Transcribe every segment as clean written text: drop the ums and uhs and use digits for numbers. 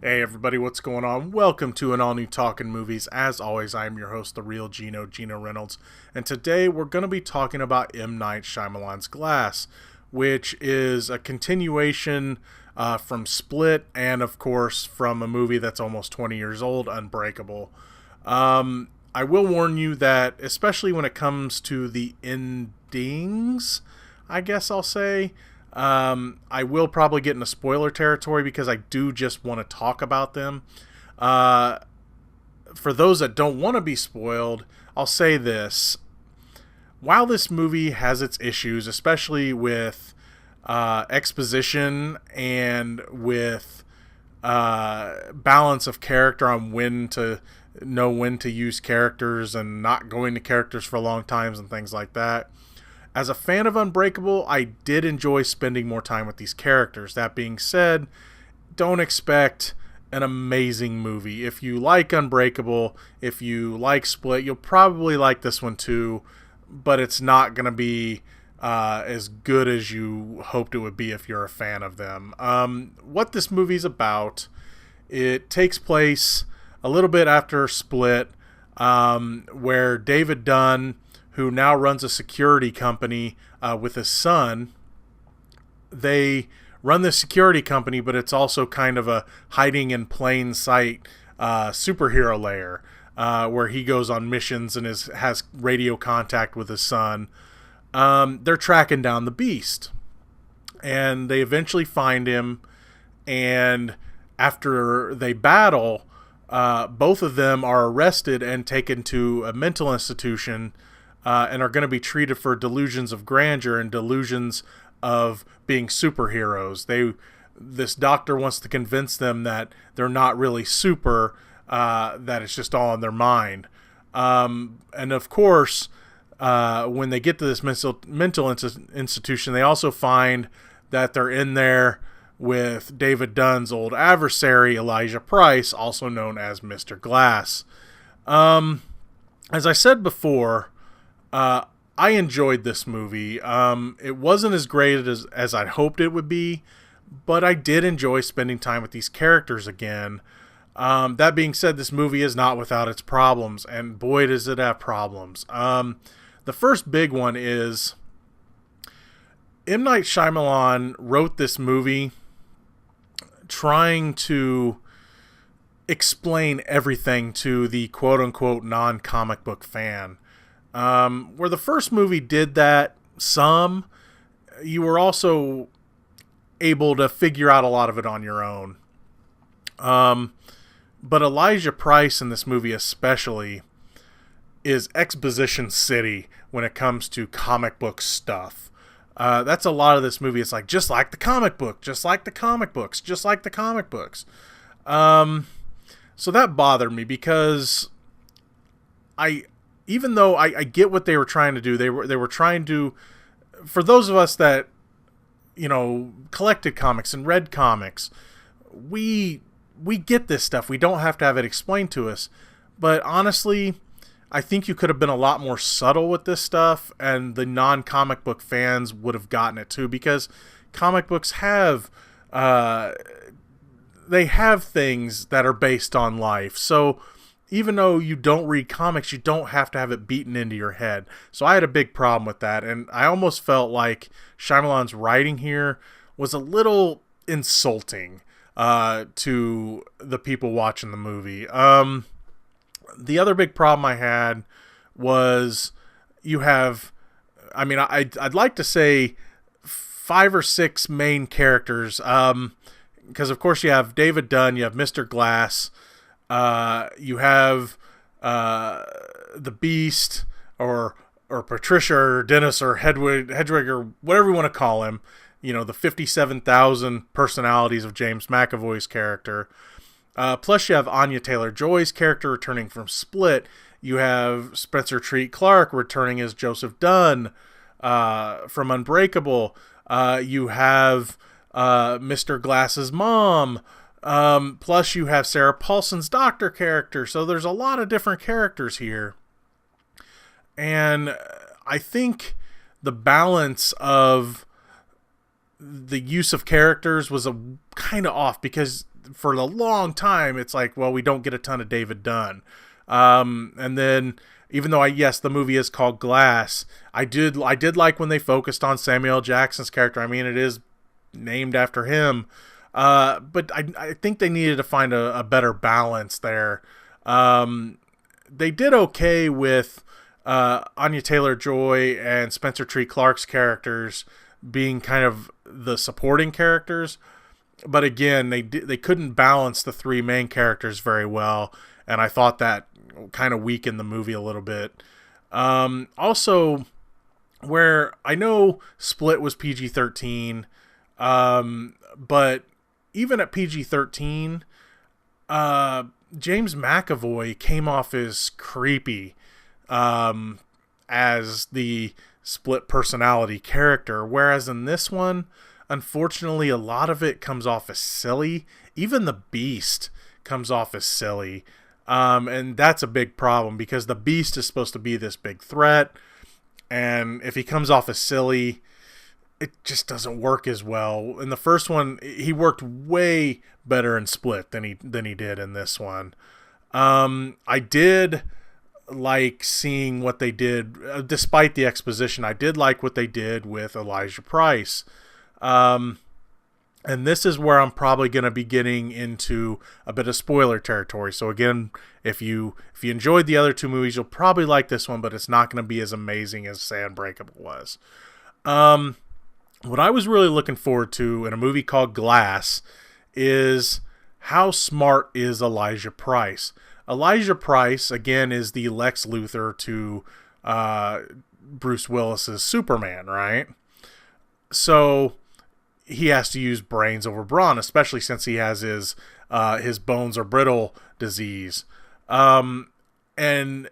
Hey everybody, what's going on? Welcome to an all-new Talkin Movies. As always, I am your host, the real Geno Reynolds, and today we're going to be talking about M. Night Shyamalan's Glass, which is a continuation from Split and, of course, from a movie that's almost 20 years old, Unbreakable. I will warn you that, especially when it comes to the endings, I guess I'll say, I will probably get into spoiler territory because I do just want to talk about them. For those that don't want to be spoiled, I'll say this. While this movie has its issues, especially with exposition and with balance of character on when to know when to use characters and not going to characters for long times and things like that, as a fan of Unbreakable, I did enjoy spending more time with these characters. That being said, don't expect an amazing movie. If you like Unbreakable, if you like Split, you'll probably like this one too, but it's not going to be as good as you hoped it would be if you're a fan of them. What this movie's about, it takes place a little bit after Split, where David Dunn, who now runs a security company with his son. They run this security company, but it's also kind of a hiding in plain sight superhero lair where he goes on missions and has radio contact with his son. They're tracking down the Beast, and they eventually find him, and after they battle, both of them are arrested and taken to a mental institution and are going to be treated for delusions of grandeur and delusions of being superheroes. This doctor wants to convince them that they're not really super, that it's just all in their mind. And of course, when they get to this mental institution, they also find that they're in there with David Dunn's old adversary, Elijah Price, also known as Mr. Glass. As I said before, I enjoyed this movie. It wasn't as great as I'd hoped it would be, but I did enjoy spending time with these characters again. That being said, this movie is not without its problems, and boy does it have problems. The first big one is M. Night Shyamalan wrote this movie trying to explain everything to the quote-unquote non-comic book fan. Where the first movie did that some, you were also able to figure out a lot of it on your own. But Elijah Price in this movie especially is exposition city when it comes to comic book stuff. That's a lot of this movie. It's like, just like the comic book, just like the comic books, just like the comic books. So that bothered me because even though I get what they were trying to do, they were trying to, for those of us that, collected comics and read comics, we get this stuff. We don't have to have it explained to us. But honestly, I think you could have been a lot more subtle with this stuff, and the non-comic book fans would have gotten it too, because comic books have they have things that are based on life. So even though you don't read comics, you don't have to have it beaten into your head. So I had a big problem with that, and I almost felt like Shyamalan's writing here was a little insulting to the people watching the movie. The other big problem I had was you have, I'd like to say 5 or 6 main characters, because of course you have David Dunn, you have Mr. Glass, you have the Beast, or Patricia, or Dennis, or Hedwig, or whatever you want to call him. The 57,000 personalities of James McAvoy's character. Plus you have Anya Taylor-Joy's character returning from Split. You have Spencer Treat Clark returning as Joseph Dunn from Unbreakable. You have Mr. Glass's mom. Plus you have Sarah Paulson's doctor character. So there's a lot of different characters here. And I think the balance of the use of characters was kind of off, because for a long time, it's like, well, we don't get a ton of David Dunn. And then, even though the movie is called Glass, I did like when they focused on Samuel L. Jackson's character. I mean, it is named after him. But I think they needed to find a better balance there. They did okay with Anya Taylor-Joy and Spencer Treat Clark's characters being kind of the supporting characters, but again, they couldn't balance the three main characters very well, and I thought that kind of weakened the movie a little bit. Also, where I know Split was PG-13, but even at PG-13, James McAvoy came off as creepy as the Split personality character, whereas in this one, unfortunately, a lot of it comes off as silly. Even the Beast comes off as silly, and that's a big problem because the Beast is supposed to be this big threat, and if he comes off as silly, it just doesn't work as well. In the first one, he worked way better in Split than he did in this one. I did like seeing what they did, despite the exposition. I did like what they did with Elijah Price. And this is where I'm probably going to be getting into a bit of spoiler territory. So again, if you enjoyed the other two movies, you'll probably like this one, but it's not going to be as amazing as, say, Unbreakable was. What I was really looking forward to in a movie called Glass is how smart is Elijah Price. Elijah Price, again, is the Lex Luthor to Bruce Willis's Superman, right? So he has to use brains over brawn, especially since he has his bones are brittle disease. And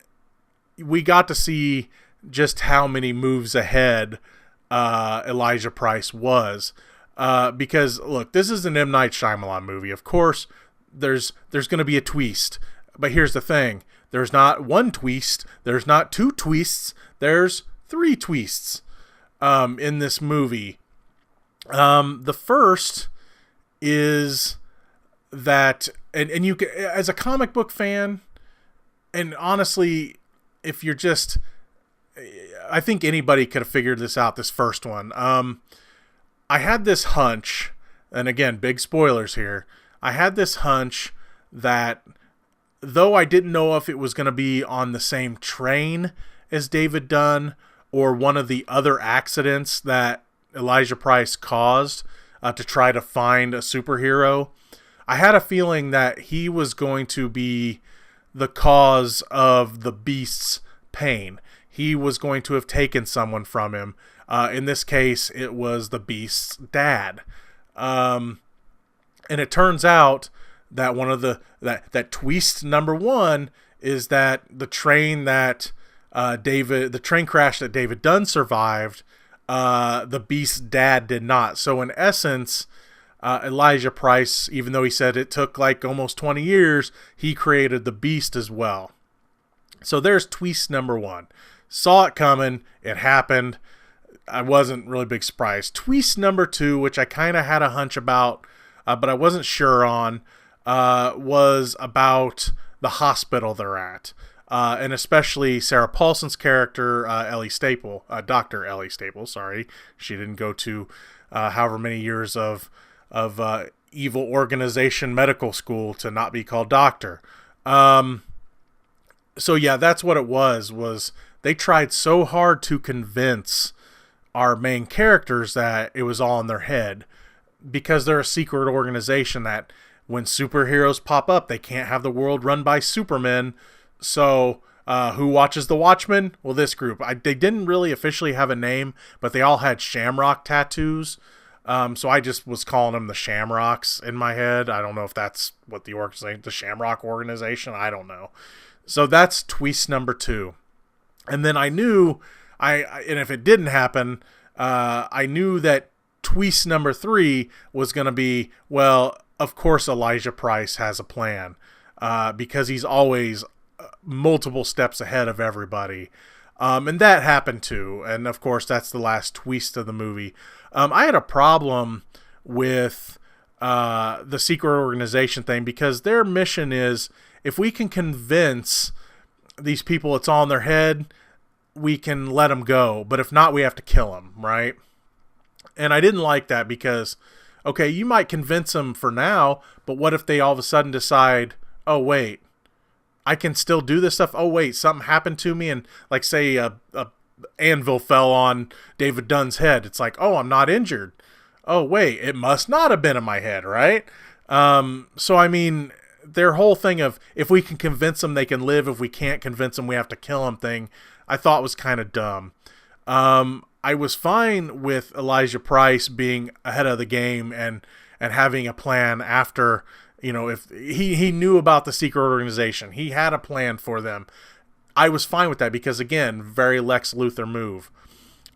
we got to see just how many moves ahead Elijah Price was. Because, look, this is an M. Night Shyamalan movie. Of course, there's going to be a twist. But here's the thing. There's not one twist. There's not two twists. There's three twists in this movie. The first is that, and you can, as a comic book fan, and honestly, if you're just, I think anybody could have figured this out, this first one. I had this hunch, and again, big spoilers here. I had this hunch that though I didn't know if it was going to be on the same train as David Dunn or one of the other accidents that Elijah Price caused to try to find a superhero, I had a feeling that he was going to be the cause of the Beast's pain. He was going to have taken someone from him. In this case, it was the Beast's dad. And it turns out that one of that twist number one is that the train crash that David Dunn survived, the Beast's dad did not. So in essence, Elijah Price, even though he said it took like almost 20 years, he created the Beast as well. So there's twist number one. Saw it coming. It happened. I wasn't really big surprised. Twist number two, which I kind of had a hunch about, but I wasn't sure on, was about the hospital they're at. And especially Sarah Paulson's character, Dr. Ellie Staple, sorry. She didn't go to however many years of evil organization medical school to not be called doctor. So yeah, that's what it was they tried so hard to convince our main characters that it was all in their head, because they're a secret organization that when superheroes pop up, they can't have the world run by Supermen. So who watches The Watchmen? Well, this group. They didn't really officially have a name, but they all had shamrock tattoos. So I just was calling them the Shamrocks in my head. I don't know if that's what the Shamrock organization, I don't know. So that's twist number two. And then I knew, and if it didn't happen, I knew that twist number three was going to be, well, of course Elijah Price has a plan, because he's always multiple steps ahead of everybody. And that happened too. And of course, that's the last twist of the movie. I had a problem with the secret organization thing, because their mission is, if we can convince these people it's all in their head, we can let them go. But if not, we have to kill them, right? And I didn't like that because, okay, you might convince them for now, but what if they all of a sudden decide, oh, wait, I can still do this stuff? Oh, wait, something happened to me, and like say a anvil fell on David Dunn's head. It's like, oh, I'm not injured. Oh, wait, it must not have been in my head, right? So, I mean, their whole thing of, if we can convince them they can live, if we can't convince them we have to kill them thing, I thought was kind of dumb. I was fine with Elijah Price being ahead of the game and having a plan after, if he knew about the secret organization. He had a plan for them. I was fine with that because, again, very Lex Luthor move.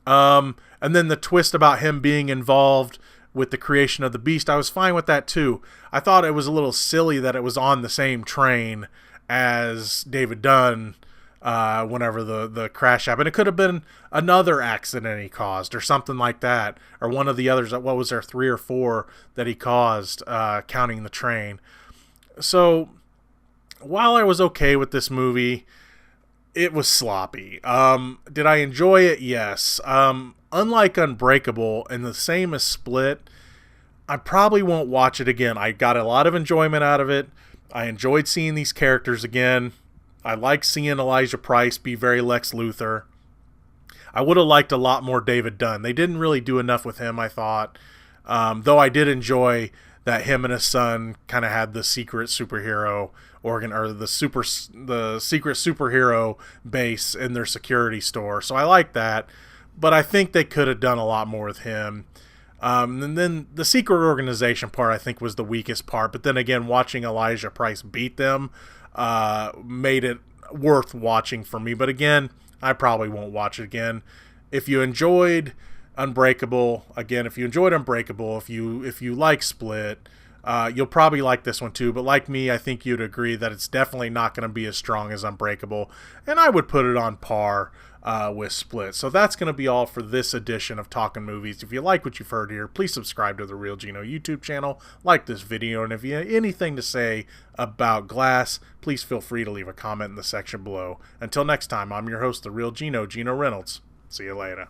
And then the twist about him being involved with the creation of the Beast, I was fine with that too. I thought it was a little silly that it was on the same train as David Dunn whenever the crash happened. It could have been another accident he caused or something like that, or one of the others. What was there, 3 or 4 that he caused, counting the train? So while I was okay with this movie, it was sloppy. Did I enjoy it? Yes. Unlike Unbreakable, and the same as Split, I probably won't watch it again. I got a lot of enjoyment out of it. I enjoyed seeing these characters again. I like seeing Elijah Price be very Lex Luthor. I would have liked a lot more David Dunn. They didn't really do enough with him, I thought. Though I did enjoy that him and his son kind of had the secret superhero organ, or the secret superhero base in their security store. So I like that. But I think they could have done a lot more with him. And then the secret organization part, I think, was the weakest part. But then again, watching Elijah Price beat them made it worth watching for me. But again, I probably won't watch it again. If you enjoyed Unbreakable, if you like Split, you'll probably like this one too. But like me, I think you'd agree that it's definitely not going to be as strong as Unbreakable, and I would put it on par with Split. So that's going to be all for this edition of Talkin Movies. If you like what you've heard here, please subscribe to the Real Geno YouTube channel, like this video, and if you have anything to say about Glass, please feel free to leave a comment in the section below. Until next time, I'm your host, the Real Geno, Geno Reynolds. See you later.